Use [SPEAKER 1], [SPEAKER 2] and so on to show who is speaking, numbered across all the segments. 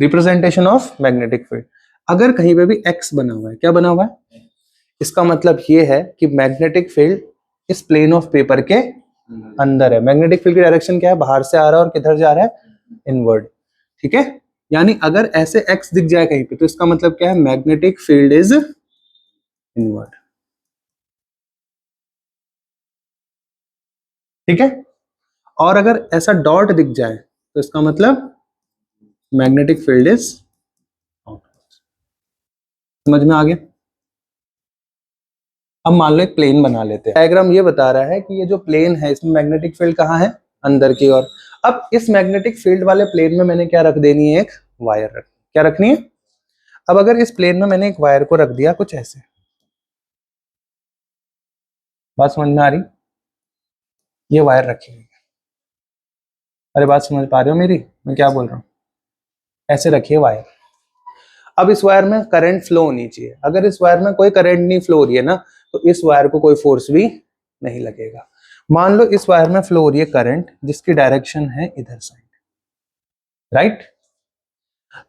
[SPEAKER 1] Representation of magnetic field. अगर कहीं पे भी एक्स बना हुआ है, क्या बना हुआ है, इसका मतलब ये है कि मैग्नेटिक फील्ड इस प्लेन ऑफ पेपर के अंदर है। मैग्नेटिक फील्ड की डायरेक्शन क्या है, बाहर से आ रहा है और किधर जा रहा है, इनवर्ड। ठीक है, यानी अगर ऐसे एक्स दिख जाए कहीं पे तो इसका मतलब क्या है, मैग्नेटिक फील्ड इज इनवर्ड। ठीक है, और अगर ऐसा डॉट दिख जाए तो इसका मतलब मैग्नेटिक फील्ड इज आउटवर्ड। समझ में आ गया। अब मान लो एक प्लेन बना लेते हैं। डायग्राम ये बता रहा है कि ये जो प्लेन है इसमें मैग्नेटिक फील्ड कहाँ है, अंदर की ओर। अब इस मैग्नेटिक फील्ड वाले प्लेन में मैंने क्या रख देनी है, एक वायर रख, क्या रखनी है। अब अगर इस प्लेन में मैंने एक वायर को रख दिया कुछ ऐसे, बात समझ में आ रही, ये वायर रखी हुई है। अरे बात समझ पा रहे हो मेरी, मैं क्या बोल रहा हूँ, ऐसे रखिए वायर। अब इस वायर में करंट फ्लो होनी चाहिए। अगर इस वायर में कोई करंट नहीं फ्लो हो रही है ना, तो इस वायर को कोई फोर्स भी नहीं लगेगा। मान लो इस वायर में फ्लो हो रही है करंट, जिसकी डायरेक्शन है इधर साइड, राइट।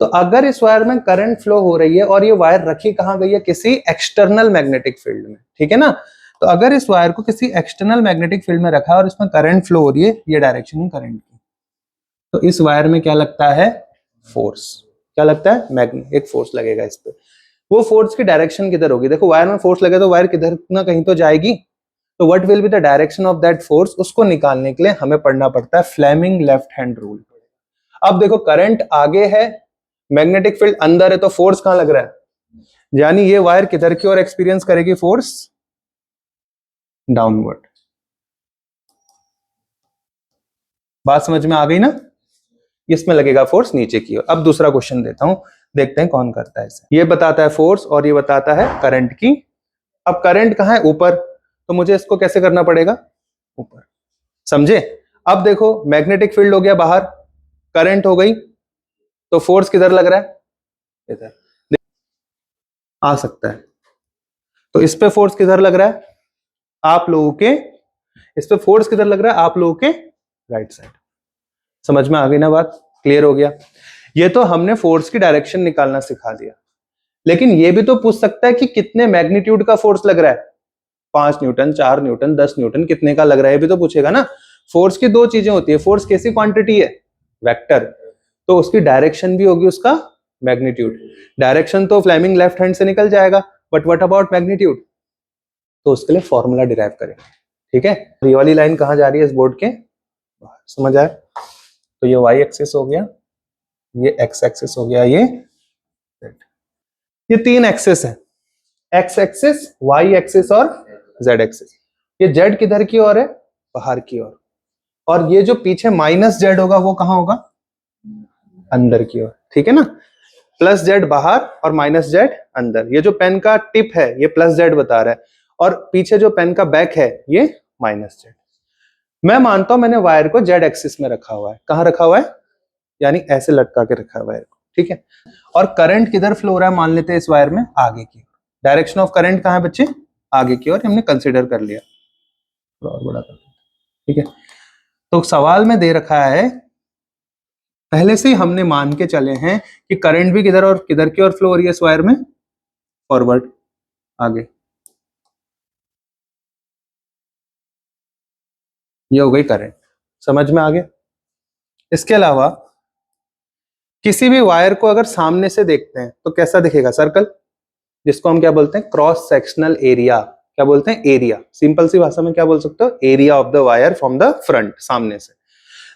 [SPEAKER 1] तो अगर इस वायर में करंट फ्लो हो रही है और ये वायर रखी कहां गई है, किसी एक्सटर्नल मैग्नेटिक फील्ड में, ठीक है ना। तो अगर इस वायर को किसी एक्सटर्नल मैग्नेटिक फील्ड में रखा है और इसमें करंट फ्लो हो रही है, ये डायरेक्शन है करंट की, तो इस वायर में क्या लगता है, फोर्स। क्या लगता है, मैग्नेटिक फोर्स लगेगा इस पे। वो फोर्स की डायरेक्शन किधर होगी, देखो वायर में फोर्स लगे तो वायर किधर ना कहीं तो जाएगी। तो what will be the direction of that force, उसको निकालने के लिए हमें पढ़ना पड़ता है फ्लेमिंग लेफ्ट हैंड रूल। अब देखो करंट आगे है, मैग्नेटिक फील्ड अंदर है, तो फोर्स कहां लग रहा है, यानी ये वायर किधर की ओर एक्सपीरियंस करेगी फोर्स, डाउनवर्ड। बात समझ में आ गई ना, इसमें लगेगा फोर्स नीचे की ओर। अब दूसरा क्वेश्चन देता हूं, देखते हैं कौन करता है इसे। ये बताता है फोर्स और ये बताता है करंट की। अब करंट कहां है, ऊपर, तो मुझे इसको कैसे करना पड़ेगा, ऊपर, समझे। अब देखो मैग्नेटिक फील्ड हो गया बाहर, करंट हो गई, तो फोर्स किधर लग रहा है, इधर आ सकता है। तो इस पे फोर्स किधर लग रहा है, आप लोगों के, इस पे फोर्स किधर लग रहा है, आप लोगों के राइट साइड। समझ में आ गई ना बात, क्लियर हो गया। ये तो हमने फोर्स की डायरेक्शन निकालना सिखा दिया, लेकिन ये भी तो पूछ सकता है कि कितने मैग्नीट्यूड का फोर्स लग रहा है, 5 न्यूटन, 4 न्यूटन, 10 न्यूटन, कितने का लग रहा है, ये भी तो पूछेगा ना। फोर्स की दो चीजें होती है, फोर्स कैसी क्वांटिटी है, वेक्टर, तो उसकी डायरेक्शन भी होगी उसका मैग्नीट्यूड। डायरेक्शन तो फ्लेमिंग लेफ्ट हैंड से निकल जाएगा, बट व्हाट अबाउट मैग्नीट्यूड, तो उसके लिए फॉर्मूला डिराइव करेंगे। ठीक है, ये वाली लाइन कहां जा रही है, इस बोर्ड के बाहर, समझ आया। तो ये वाई एक्सिस हो गया, ये एक्स एक्सिस हो गया, ये 3 एक्सिस है, एक्स एक्सिस, वाई एक्सिस और जेड एक्सिस। ये जेड किधर की ओर है, बाहर की ओर, और ये जो पीछे माइनस जेड होगा वो कहां होगा, अंदर की ओर। ठीक है ना, प्लस जेड बाहर और माइनस जेड अंदर। ये जो पेन का टिप है ये प्लस जेड बता रहा है, और पीछे जो पेन का बैक है ये माइनस जेड। मैं मानता हूं मैंने वायर को जेड एक्सिस में रखा हुआ है, कहां रखा हुआ है, यानी ऐसे लटका के रखा है वायर को। ठीक है, और करंट किधर फ्लो हो रहा है, मान लेते हैं इस वायर में आगे की। डायरेक्शन ऑफ करंट कहां है बच्चे, आगे की ओर, हमने कंसीडर कर लिया, और बड़ा कर लिया। ठीक है, तो सवाल में दे रखा है, पहले से ही हमने मान के चले हैं कि करंट भी किधर और किधर की ओर फ्लो हो रही है इस वायर में, फॉरवर्ड, आगे। ये हो गई करंट, समझ में आ गया। इसके अलावा किसी भी वायर को अगर सामने से देखते हैं तो कैसा दिखेगा, सर्कल, जिसको हम क्या बोलते हैं, क्रॉस सेक्शनल एरिया। क्या बोलते हैं, एरिया। सिंपल सी भाषा में क्या बोल सकते हो, area of the wire from the front, सामने से।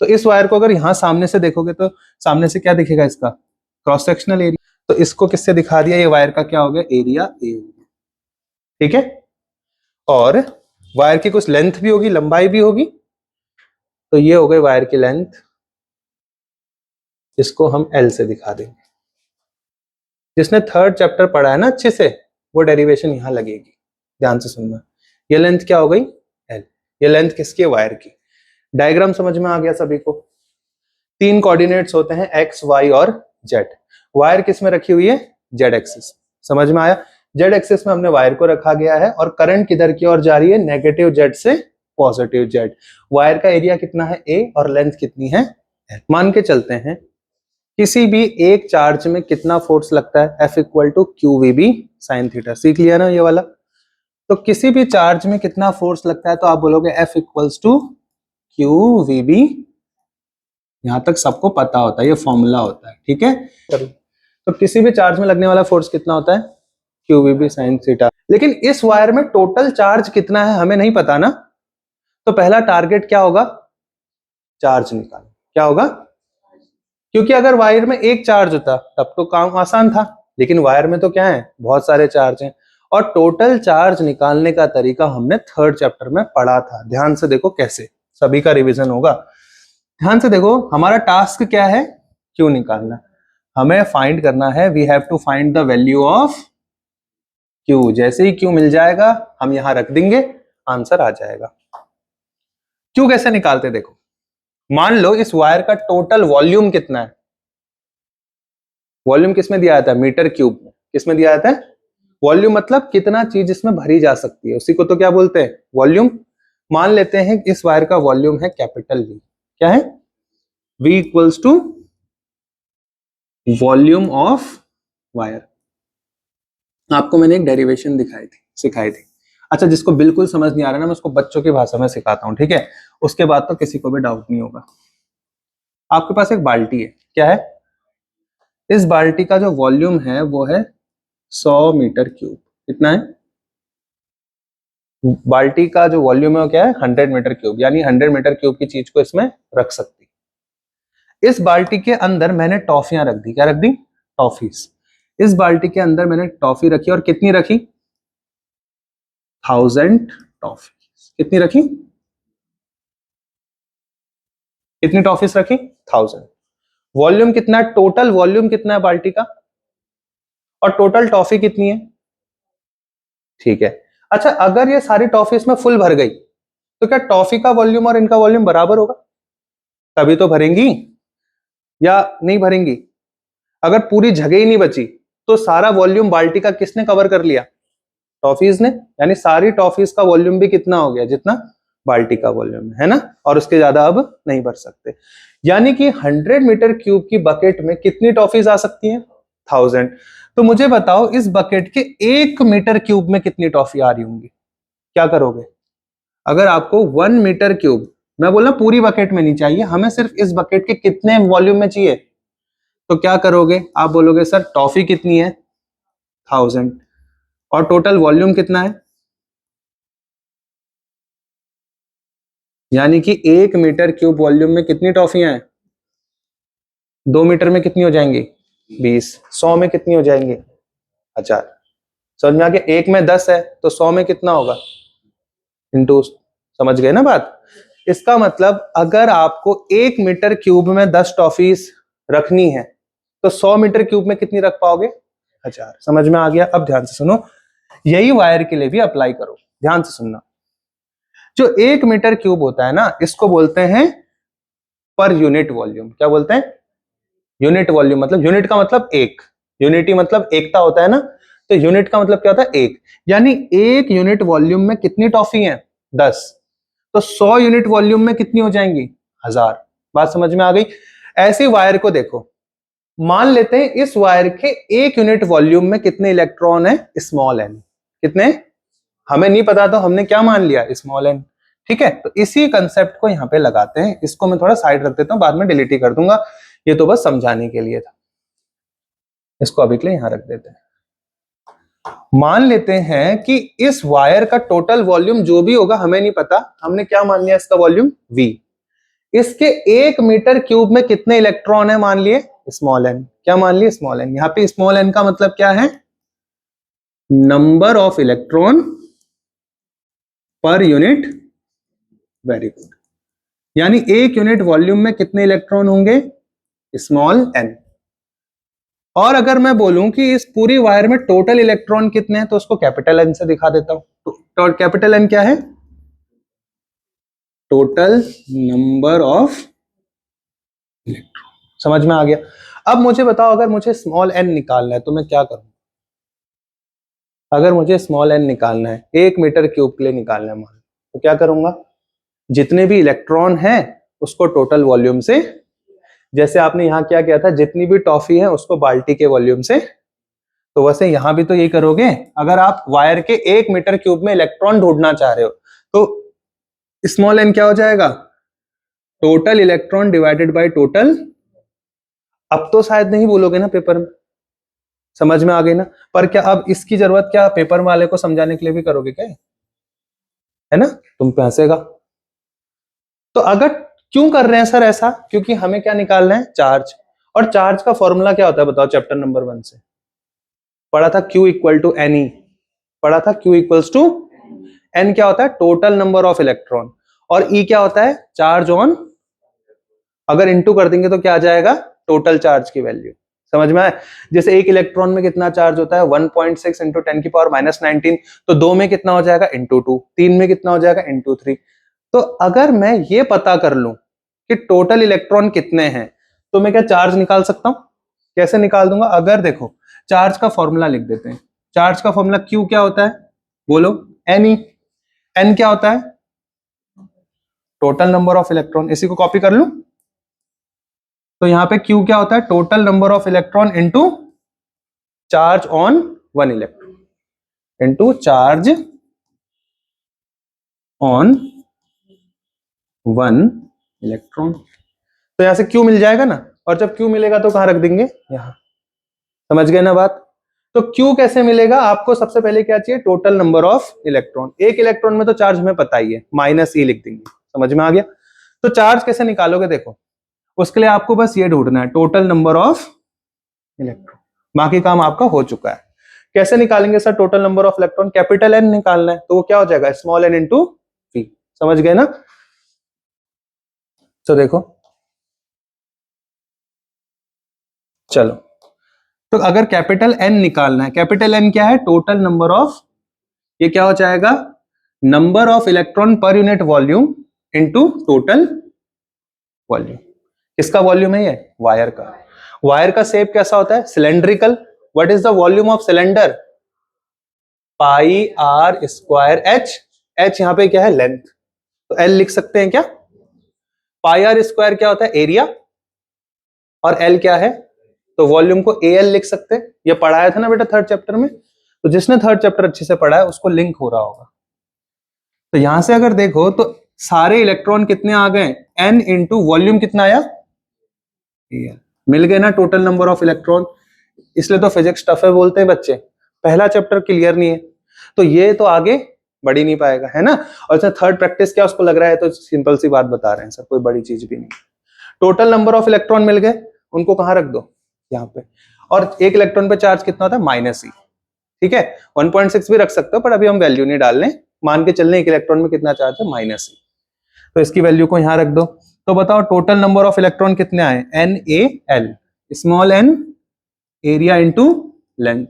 [SPEAKER 1] तो इस वायर को अगर यहां सामने से देखोगे तो सामने से क्या दिखेगा, इसका क्रॉस सेक्शनल एरिया। तो इसको किससे दिखा दिया, ये वायर का क्या हो गया, एरिया ए। ठीक है, और वायर की कुछ लेंथ भी होगी, लंबाई भी होगी, तो ये हो गई वायर की लेंथ, इसको हम एल से दिखा देंगे। जिसने 3rd चैप्टर पढ़ा है ना अच्छे से, वो डेरिवेशन यहां लगेगी, ध्यान से सुनना। ये लेंथ क्या हो गई, एल। ये लेंथ किसकी है, वायर की। डायग्राम समझ में आ गया सभी को। 3 कोऑर्डिनेट्स होते हैं, एक्स, वाई और जेड। वायर किस में रखी हुई है, जेड एक्सिस। समझ में आया, जेड एक्सिस में हमने वायर को रखा गया है, और करंट किधर की ओर जा रही है, नेगेटिव जेड से पॉजिटिव जेड। वायर का एरिया कितना है, ए, और लेंथ कितनी है, एल। मान के चलते हैं किसी भी एक चार्ज में कितना फोर्स लगता है, F equal to Q V B sine theta. सीख लिया ना ये वाला। तो किसी भी चार्ज में कितना फोर्स लगता है तो आप बोलोगे F equals to Q V B. यहां तक सबको पता होता है, ये फॉर्मूला होता है, ठीक है। तो किसी भी चार्ज में लगने वाला फोर्स कितना होता है, Q V B sine theta. लेकिन इस वायर में टोटल चार्ज कितना है हमें नहीं पता ना, तो पहला टारगेट क्या होगा, चार्ज निकालना। क्या होगा, क्योंकि अगर वायर में एक चार्ज होता तब तो काम आसान था, लेकिन वायर में तो क्या है, बहुत सारे चार्ज हैं। और टोटल चार्ज निकालने का तरीका हमने थर्ड चैप्टर में पढ़ा था। ध्यान से देखो कैसे, सभी का रिवीजन होगा। ध्यान से देखो, हमारा टास्क क्या है, क्यू निकालना। हमें फाइंड करना है, we have to find the value of Q. जैसे ही क्यू मिल जाएगा हम यहां रख देंगे, आंसर आ जाएगा। क्यू कैसे निकालते देखो, मान लो इस वायर का टोटल वॉल्यूम कितना है। वॉल्यूम किसमें दिया जाता है, मीटर क्यूब में। किसमें दिया जाता है, वॉल्यूम मतलब कितना चीज इसमें भरी जा सकती है, उसी को तो क्या बोलते हैं, वॉल्यूम। मान लेते हैं इस वायर का वॉल्यूम है कैपिटल वी। क्या है, V equals to volume of wire. आपको मैंने एक डेरिवेशन सिखाई थी। अच्छा, जिसको बिल्कुल समझ नहीं आ रहा ना, मैं उसको बच्चों की भाषा में सिखाता हूं, ठीक है। उसके बाद तो किसी को भी डाउट नहीं होगा। आपके पास एक बाल्टी है, क्या है, इस बाल्टी का जो वॉल्यूम है वो है 100 मीटर क्यूब। कितना है, बाल्टी का जो वॉल्यूम है वो क्या है, 100 मीटर क्यूब, यानी 100 मीटर क्यूब की चीज को इसमें रख सकती। इस बाल्टी के अंदर मैंने टॉफियां रख दी। क्या रख दी, टॉफीज। इस बाल्टी के अंदर मैंने टॉफी रखी, और कितनी रखी, 1000 टॉफी। कितनी रखी, कितनी टॉफीज रखी, 1000। वॉल्यूम कितना है, टोटल वॉल्यूम कितना है बाल्टी का, और टोटल टॉफी कितनी है, ठीक है। अच्छा, अगर ये सारी टॉफी इसमें फुल भर गई तो क्या टॉफी का वॉल्यूम और इनका वॉल्यूम बराबर होगा, तभी तो भरेंगी या नहीं भरेंगी। अगर पूरी जगह ही नहीं बची तो सारा वॉल्यूम बाल्टी का किसने कवर कर लिया, टॉफीज ने। यानी सारी टॉफीज का वॉल्यूम भी कितना हो गया, जितना बाल्टी का वॉल्यूम है ना, और उसके ज्यादा अब नहीं भर सकते। यानी कि 100 मीटर क्यूब की बकेट में कितनी टॉफीज आ सकती हैं, 1000। तो मुझे बताओ इस बकेट के 1 मीटर क्यूब में कितनी टॉफी आ रही होंगी। क्या करोगे, अगर आपको 1 मीटर क्यूब, मैं बोल रहा हूं पूरी बकेट में नहीं चाहिए, हमें सिर्फ इस बकेट के कितने वॉल्यूम में चाहिए, तो क्या करोगे, आप बोलोगे सर टॉफी कितनी है, 1000, और टोटल वॉल्यूम कितना है, यानी कि 1 मीटर क्यूब वॉल्यूम में कितनी टॉफियां हैं, 2 मीटर में कितनी हो जाएंगी, 20, 100 में कितनी हो जाएंगी, 1000। समझ में आ गया, 1 में 10 है तो 100 में कितना होगा, इंटू। समझ गए ना बात। इसका मतलब अगर आपको 1 मीटर क्यूब में 10 टॉफीज रखनी है तो 100 मीटर क्यूब में कितनी रख पाओगे, 1000। समझ में आ गया। अब ध्यान से सुनो, यही वायर के लिए भी अप्लाई करो, ध्यान से सुनना। जो 1 मीटर क्यूब होता है ना, इसको बोलते हैं पर यूनिट वॉल्यूम। क्या बोलते हैं, यूनिट वॉल्यूम। मतलब यूनिट का मतलब एक, यूनिटी मतलब एकता होता है ना, तो यूनिट का मतलब क्या होता है, एक। यानी 1 यूनिट वॉल्यूम में कितनी टॉफी है, 10। तो 100 यूनिट वॉल्यूम में कितनी हो जाएंगी, 1000। बात समझ में आ गई। ऐसे वायर को देखो, मान लेते हैं इस वायर के 1 यूनिट वॉल्यूम में कितने इलेक्ट्रॉन है, स्मॉल एन। कितने, हमें नहीं पता तो हमने क्या मान लिया, स्मॉल एन। ठीक है, तो इसी कंसेप्ट को यहां पे लगाते हैं। इसको मैं थोड़ा साइड रख देता हूं, बाद में डिलीट ही कर दूंगा, ये तो बस समझाने के लिए था। इसको अभी के लिए यहां रख देते हैं। मान लेते हैं कि इस वायर का टोटल वॉल्यूम जो भी होगा हमें नहीं पता, हमने क्या मान लिया, इसका वॉल्यूम V। इसके 1 मीटर क्यूब में कितने इलेक्ट्रॉन है, मान लिए स्मॉल एन। क्या मान लिए, स्मॉल एन। यहां पे स्मॉल एन का मतलब क्या है, number of electron per unit. Very good. यानी 1 यूनिट वॉल्यूम में कितने इलेक्ट्रॉन होंगे, स्मॉल एन। और अगर मैं बोलूं कि इस पूरी वायर में टोटल इलेक्ट्रॉन कितने हैं, तो उसको कैपिटल एन से दिखा देता हूं। तो कैपिटल एन क्या है, टोटल नंबर ऑफ इलेक्ट्रॉन। समझ में आ गया। अब मुझे बताओ, अगर मुझे स्मॉल एन निकालना है तो मैं क्या करूं। अगर मुझे स्मॉल एन निकालना है, 1 मीटर क्यूब के लिए निकालना है मान, तो क्या करूंगा, जितने भी इलेक्ट्रॉन हैं उसको टोटल वॉल्यूम से जैसे आपने यहाँ क्या किया था, जितनी भी टॉफी है उसको बाल्टी के वॉल्यूम से, तो वैसे यहां भी तो यही करोगे। अगर आप वायर के 1 मीटर क्यूब में इलेक्ट्रॉन ढूंढना चाह रहे हो तो स्मॉल एन क्या हो जाएगा, total electron divided by total. अब तो शायद नहीं बोलोगे ना पेपर में, समझ में आ गई ना। पर क्या अब इसकी जरूरत क्या पेपर वाले को समझाने के लिए भी करोगे क्या, है ना, तुम पे हंसेगा। तो अगर क्यों कर रहे हैं सर ऐसा, क्योंकि हमें क्या निकालना है, चार्ज। और चार्ज का फॉर्मूला क्या होता है बताओ, चैप्टर नंबर 1 से पढ़ा था, Q equal to N E, पढ़ा था Q इक्वल्स टू एन, क्या होता है टोटल नंबर ऑफ इलेक्ट्रॉन, और E क्या होता है चार्ज ऑन। अगर इंटू कर देंगे तो क्या आ जाएगा, टोटल चार्ज की वैल्यू। समझ में आए, जैसे एक इलेक्ट्रॉन में कितना चार्ज होता है 1.6 इंटू 10 की पावर -19, तो 2 में कितना हो जाएगा इंटू 2, 3 में कितना हो जाएगा इंटू 3। तो अगर मैं ये पता कर लूं कि टोटल इलेक्ट्रॉन कितने हैं, तो मैं क्या चार्ज निकाल सकता हूं। कैसे निकाल दूंगा, अगर देखो चार्ज का फॉर्मूला लिख देते हैं। चार्ज का फॉर्मूला क्यू क्या होता है, बोलो, एन ई। एन क्या होता है, टोटल नंबर ऑफ इलेक्ट्रॉन। इसी को कॉपी कर लूं, तो यहां पे क्यू क्या होता है, total number of electron into charge on 1 electron, into charge on 1 electron. तो यहां से क्यू मिल जाएगा ना, और जब क्यू मिलेगा तो कहां रख देंगे, यहां। समझ गए ना बात। तो क्यू कैसे मिलेगा, आपको सबसे पहले क्या चाहिए, टोटल नंबर ऑफ इलेक्ट्रॉन। एक इलेक्ट्रॉन में तो चार्ज हमें पता ही है, -e लिख देंगे। समझ में आ गया। तो चार्ज कैसे निकालोगे, देखो उसके लिए आपको बस ये ढूंढना है, टोटल नंबर ऑफ इलेक्ट्रॉन। बाकी काम आपका हो चुका है। कैसे निकालेंगे sir total number of electron, capital N निकालना है, तो वो क्या हो जाएगा, स्मॉल एन इंटू वी। समझ गए ना। तो देखो, चलो, तो अगर कैपिटल एन निकालना है, कैपिटल एन क्या है, टोटल नंबर ऑफ, ये क्या हो जाएगा, number of electron per unit volume into total volume. किसका वॉल्यूम है ये, वायर का। वायर का शेप कैसा होता है, cylindrical. What is the volume of cylinder, pi R square H. H यहां पे क्या है, लेंथ, तो एल लिख सकते हैं क्या। पाई आर स्क्वायर क्या होता है, एरिया, और एल क्या है, तो वॉल्यूम को ए एल लिख सकते हैं। ये पढ़ाया था ना बेटा थर्ड चैप्टर में, तो जिसने थर्ड चैप्टर अच्छे से पढ़ा है उसको लिंक हो रहा होगा। तो यहां से अगर देखो तो सारे इलेक्ट्रॉन कितने आ गए, एन इंटू वॉल्यूम कितना आया, एल। मिल गए ना टोटल नंबर ऑफ इलेक्ट्रॉन। इसलिए तो फिजिक्स टफ है बोलते हैं बच्चे, पहला चैप्टर क्लियर नहीं है तो ये तो आगे बढ़ ही नहीं पाएगा, है ना। और सर थर्ड प्रैक्टिस क्या उसको लग रहा है, तो सिंपल सी बात बता रहे हैं सर, कोई बड़ी चीज भी नहीं। टोटल नंबर ऑफ इलेक्ट्रॉन मिल गए, उनको कहां रख दो, यहाँ पे। और एक इलेक्ट्रॉन पे चार्ज कितना होता है, -e। ठीक है, 1.6 भी रख सकते हो, पर अभी हम वैल्यू नहीं डाल रहे, मान के चलने एक इलेक्ट्रॉन में कितना चार्ज है, -e। तो इसकी वैल्यू को यहां रख दो। तो बताओ टोटल नंबर ऑफ इलेक्ट्रॉन कितने आए, NaL, small n, area into length.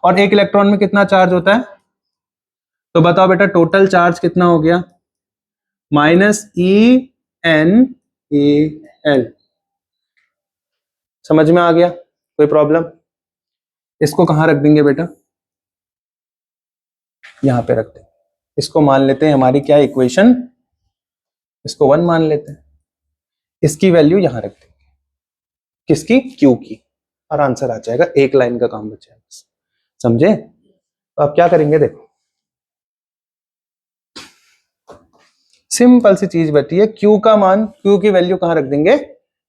[SPEAKER 1] और एक इलेक्ट्रॉन में कितना चार्ज होता है, तो बताओ बेटा टोटल चार्ज कितना हो गया, -ENaL। समझ में आ गया, कोई प्रॉब्लम। इसको कहां रख देंगे बेटा, यहां पे रख देंगे। इसको मान लेते हैं हमारी क्या इक्वेशन, इसको 1 मान लेते हैं। इसकी वैल्यू यहां रख देंगे, किसकी, क्यू की, और आंसर आ जाएगा। एक लाइन का काम बचा है बस, समझे। तो अब क्या करेंगे, देखो सिंपल सी चीज बची है, क्यू का मान, क्यू की वैल्यू कहां रख देंगे,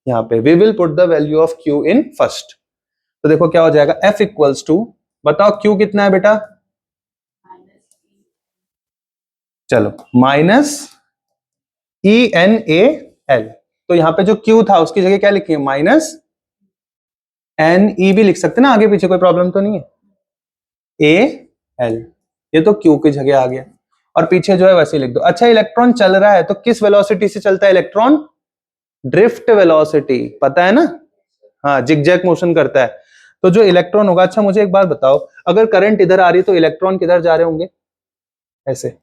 [SPEAKER 1] यहां पे। We will put the value of Q in first. तो देखो क्या हो जाएगा, F इक्वल्स टू, बताओ क्यू कितना है बेटा, चलो -ENaL। तो यहां पे जो क्यू था उसकी जगह क्या लिखिए, -NE भी लिख सकते ना, आगे पीछे कोई प्रॉब्लम तो नहीं है। AL, ये तो क्यू की जगह आ गया, और पीछे जो है वैसे लिख दो। अच्छा, इलेक्ट्रॉन चल रहा है तो किस वेलोसिटी से चलता है इलेक्ट्रॉन, ड्रिफ्ट वेलोसिटी, पता है ना। हाँ, जिगजैग मोशन करता है। तो जो इलेक्ट्रॉन होगा, अच्छा मुझे एक बात बताओ, अगर करंट इधर आ रही है तो इलेक्ट्रॉन किधर जा रहे होंगे, ऐसे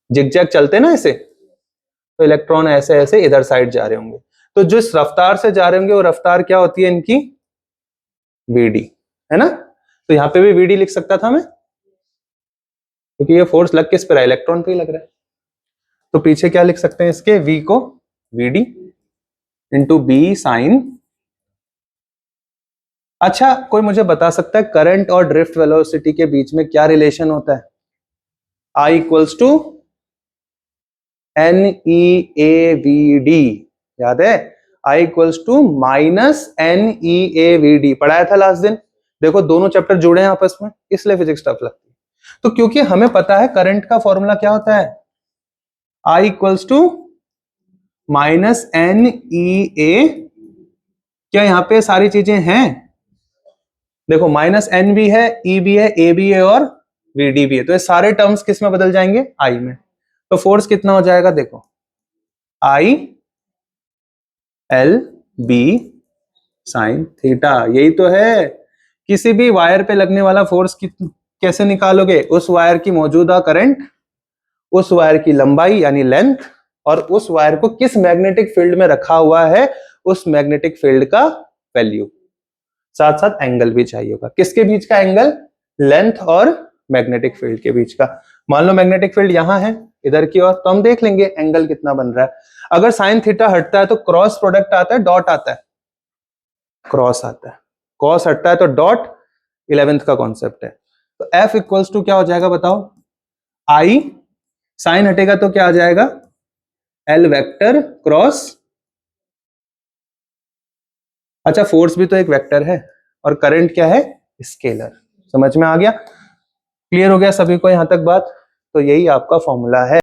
[SPEAKER 1] जिगजैग चलते ना ऐसे, तो इलेक्ट्रॉन ऐसे ऐसे इधर साइड जा रहे होंगे। तो जिस रफ्तार से जा रहे होंगे वो रफ्तार क्या होती है इनकी, VD, है ना। तो यहां पे भी VD लिख सकता था मैं, क्योंकि ये फोर्स लग किस पे रहा है, इलेक्ट्रॉन पे ही लग रहा है। तो पीछे क्या लिख सकते हैं इसके, V को VD इंटू B साइन अच्छा, कोई मुझे बता सकता है करंट और ड्रिफ्ट वेलोसिटी के बीच में क्या रिलेशन होता है? I इक्वल्स टू NEAVD, याद है? I equals to minus NEAVD, पढ़ाया था लास्ट दिन। देखो दोनों चैप्टर जुड़े हैं आपस में, इसलिए फिजिक्स टफ लगती है। तो क्योंकि हमें पता है करंट का फॉर्मूला क्या होता है, I equals to minus NEA, क्या यहाँ पे सारी चीजें हैं? देखो माइनस N भी है, E भी है, A भी है और VD भी है, तो ये सारे टर्म्स किस में बदल जाएंगे? I में। तो फोर्स कितना हो जाएगा? देखो I L B sine theta, यही तो है। किसी भी वायर पे लगने वाला फोर्स कैसे निकालोगे? उस वायर की मौजूदा करंट, उस वायर की लंबाई यानी लेंथ, और उस वायर को किस मैग्नेटिक फील्ड में रखा हुआ है, उस मैग्नेटिक फील्ड का वैल्यू, साथ साथ एंगल भी चाहिए होगा। किसके बीच का एंगल? लेंथ और मैग्नेटिक फील्ड के बीच का। मान लो मैग्नेटिक फील्ड यहां है इधर की ओर, तो हम देख लेंगे एंगल कितना बन रहा है। अगर साइन थीटा हटता है तो क्रॉस प्रोडक्ट आता है, डॉट आता है, क्रॉस आता है, कॉस हटता है तो डॉट, 11th का कॉन्सेप्ट है। तो F इक्वल्स टू क्या हो जाएगा बताओ? I, साइन हटेगा तो क्या आ जाएगा? L वेक्टर क्रॉस, अच्छा फोर्स भी तो एक वेक्टर है, और करंट क्या है? स्केलर। समझ में आ गया? क्लियर हो गया सभी को यहां तक बात? तो यही आपका फॉर्मूला है।